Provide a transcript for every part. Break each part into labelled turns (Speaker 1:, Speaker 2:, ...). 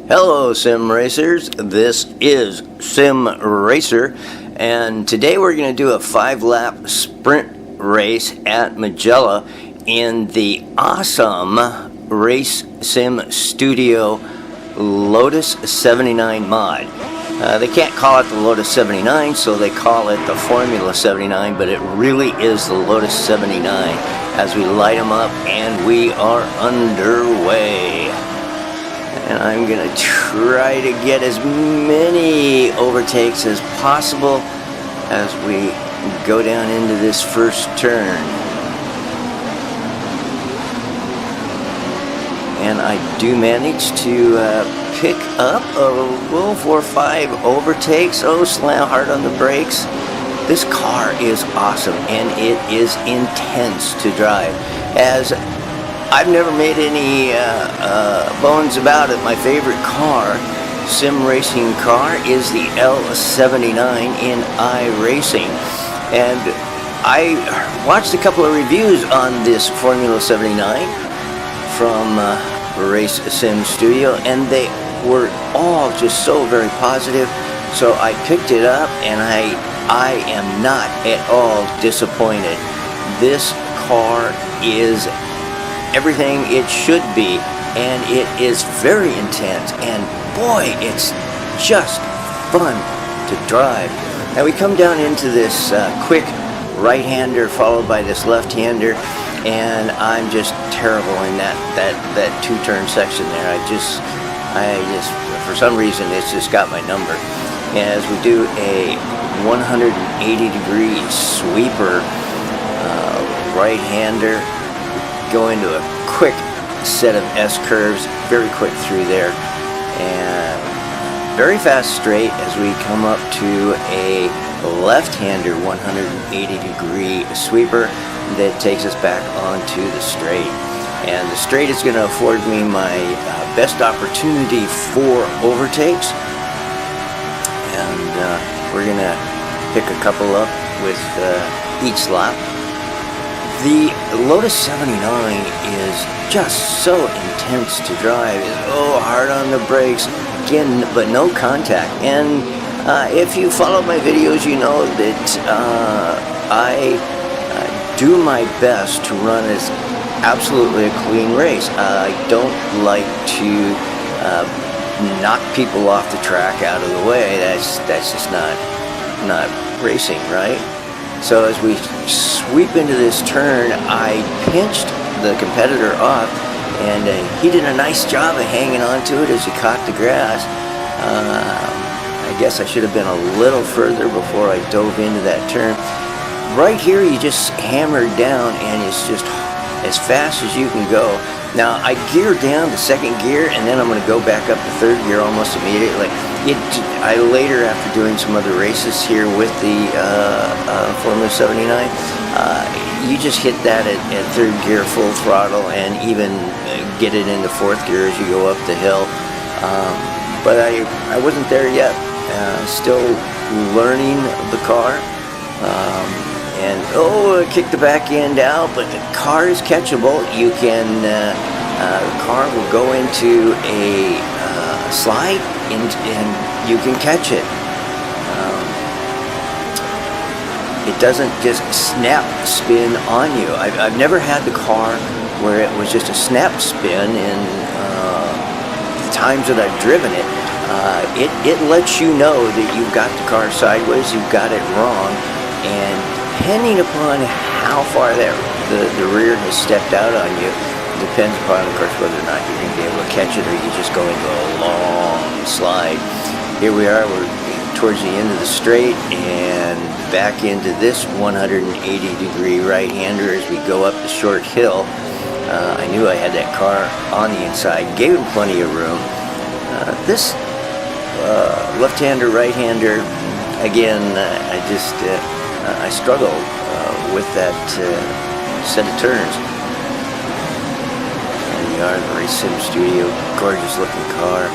Speaker 1: Hello Sim Racers, this is Sim Racer, and today we're going to do a 5-lap sprint race at Mugello in the awesome Race Sim Studio Lotus 79 mod. They can't call it the Lotus 79, so they call it the Formula 79, but it really is the Lotus 79 as we light them up and we are underway. And I'm going to try to get as many overtakes as possible as we go down into this first turn. And I do manage to pick up a little 4 or 5 overtakes. Oh, slam hard on the brakes. This car is awesome and it is intense to drive. As I've never made any bones about it. My favorite car, sim racing car, is the L79 in iRacing. And I watched a couple of reviews on this Formula 79 from Race Sim Studio, and they were all just so very positive. So I picked it up, and I am not at all disappointed. This car is everything it should be, and it is very intense, and boy, it's just fun to drive. Now we come down into this quick right-hander followed by this left-hander, and I'm just terrible in that two-turn section there. I just for some reason it's just got my number. And as we do a 180-degree sweeper right-hander, go into a quick set of S-curves, very quick through there, and very fast straight as we come up to a left-hander 180-degree sweeper that takes us back onto the straight. And the straight is going to afford me my best opportunity for overtakes, and we're going to pick a couple up with each lap. The Lotus 79 is just so intense to drive. It's hard on the brakes, again, but no contact. And if you follow my videos, you know that I do my best to run as absolutely a clean race. I don't like to knock people off the track out of the way. That's just not racing, right? So as we sweep into this turn, I pinched the competitor off, and he did a nice job of hanging on to it as he caught the grass. I guess I should have been a little further before I dove into that turn. Right here, you just hammer down, and it's just as fast as you can go. Now, I gear down to second gear, and then I'm going to go back up to third gear almost immediately. I later, after doing some other races here with the Formula 79, you just hit that at third gear full throttle and even get it into fourth gear as you go up the hill. But I wasn't there yet. Still learning the car. I kicked the back end out, but the car is catchable. You can, the car will go into a slide and you can catch it. It doesn't just snap spin on you. I've never had the car where it was just a snap spin in the times that I've driven it. It lets you know that you've got the car sideways, you've got it wrong, and depending upon how far the rear has stepped out on you, depends upon, of course, whether or not you're going to be able to catch it or you just go into a long slide. Here we are, we're towards the end of the straight and back into this 180-degree right-hander as we go up the short hill. I knew I had that car on the inside, gave him plenty of room. This left-hander, right-hander, again, I struggle with that set of turns. There we are, the Race Sim Studio, gorgeous looking car.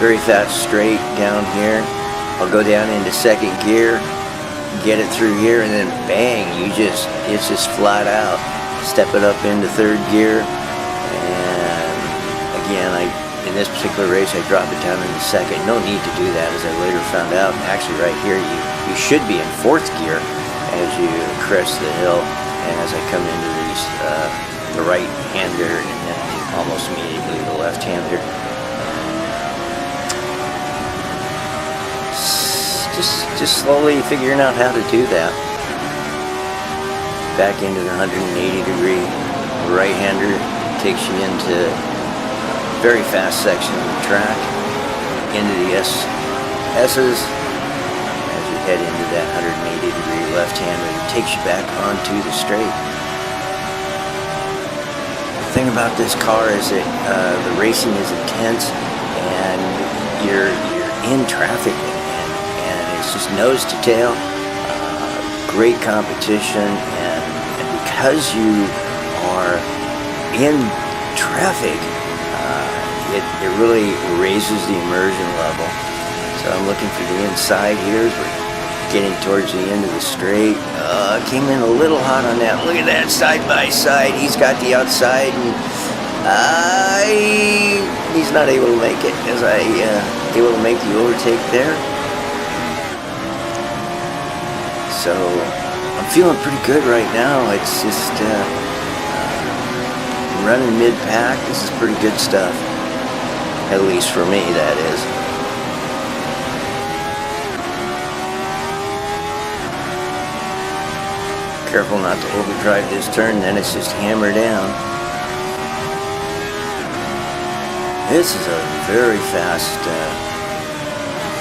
Speaker 1: Very fast straight down here. I'll go down into second gear, get it through here, and then bang, it's just flat out. Step it up into third gear, and again, in this particular race, I dropped it down in the second. No need to do that, as I later found out. Actually, right here, you should be in fourth gear as you crest the hill, and as I come into these, the right-hander, and then almost immediately the left-hander. Just slowly figuring out how to do that. Back into the 180-degree right-hander takes you into a very fast section of the track, into the S's. As you head into that 180-degree left-hander, it takes you back onto the straight. The thing about this car is that the racing is intense, and you're in traffic. It's just nose to tail, great competition, and because you are in traffic, it really raises the immersion level. So I'm looking for the inside here as we're getting towards the end of the straight. Came in a little hot on that. Look at that side by side. He's got the outside, and he's not able to make it as I able to make the overtake there. So I'm feeling pretty good right now. It's just running mid-pack. This is pretty good stuff, at least for me, that is. Careful not to overdrive this turn, then it's just hammer down. This is a very fast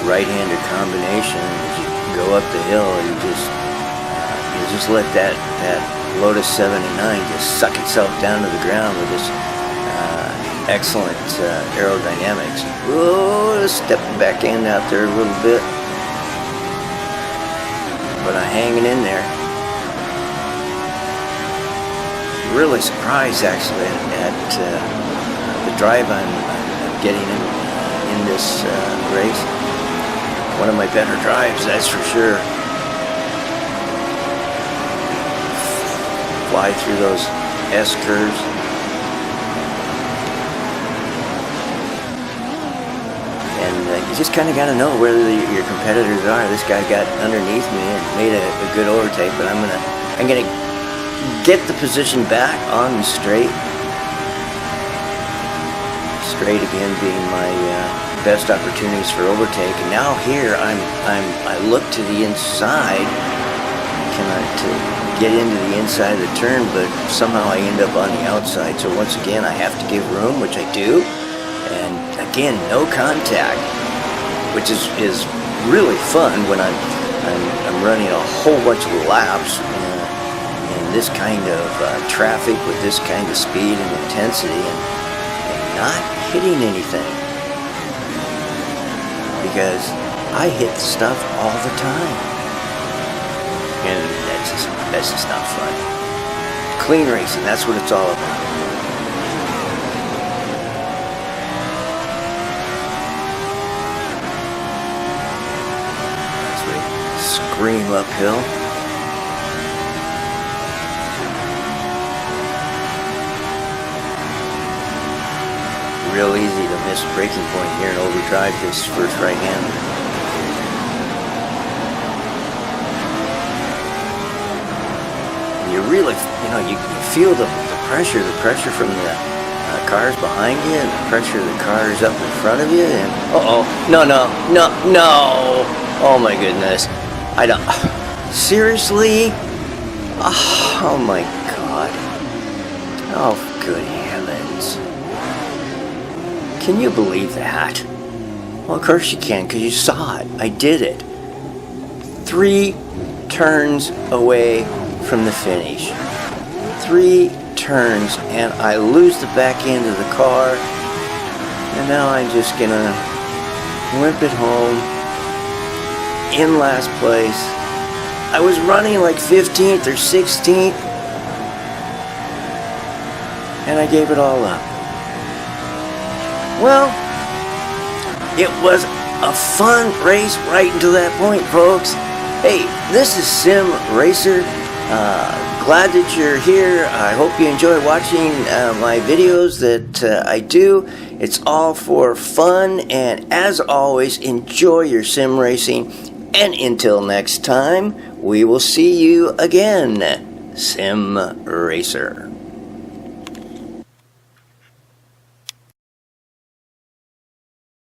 Speaker 1: right-hander combination. As you go up the hill, you just let that Lotus 79 just suck itself down to the ground with this excellent aerodynamics. Whoa, stepping back in out there a little bit, but I'm hanging in there. Really surprised actually at the drive I'm getting in this race. One of my better drives, that's for sure. Fly through those S curves. And you just kind of got to know where your competitors are. This guy got underneath me and made a good overtake, but I'm gonna get the position back on the straight. Straight again being my best opportunities for overtake. And now here I look to the inside, cannot get into the inside of the turn, but somehow I end up on the outside. So once again, I have to give room, which I do. And again, no contact, which is really fun when I'm running a whole bunch of laps in this kind of traffic with this kind of speed and intensity, and not hitting anything, because I hit stuff all the time, and that's just not fun. Clean racing, that's what it's all about. As we scream uphill. Real easy to miss breaking point here and overdrive this first right hander. You really, you feel the pressure from the cars behind you, and the pressure of the cars up in front of you, and no, oh my goodness, I don't, seriously, oh my god, oh good heavens. Can you believe that? Well, of course you can, because you saw it. I did it. 3 turns away from the finish. 3 turns, and I lose the back end of the car. And now I'm just gonna limp it home in last place. I was running like 15th or 16th, and I gave it all up. Well, it was a fun race right until that point, folks. Hey, this is Sim Racer. Glad that you're here. I hope you enjoy watching my videos that I do. It's all for fun, and as always, enjoy your sim racing. And until next time, we will see you again, Sim Racer.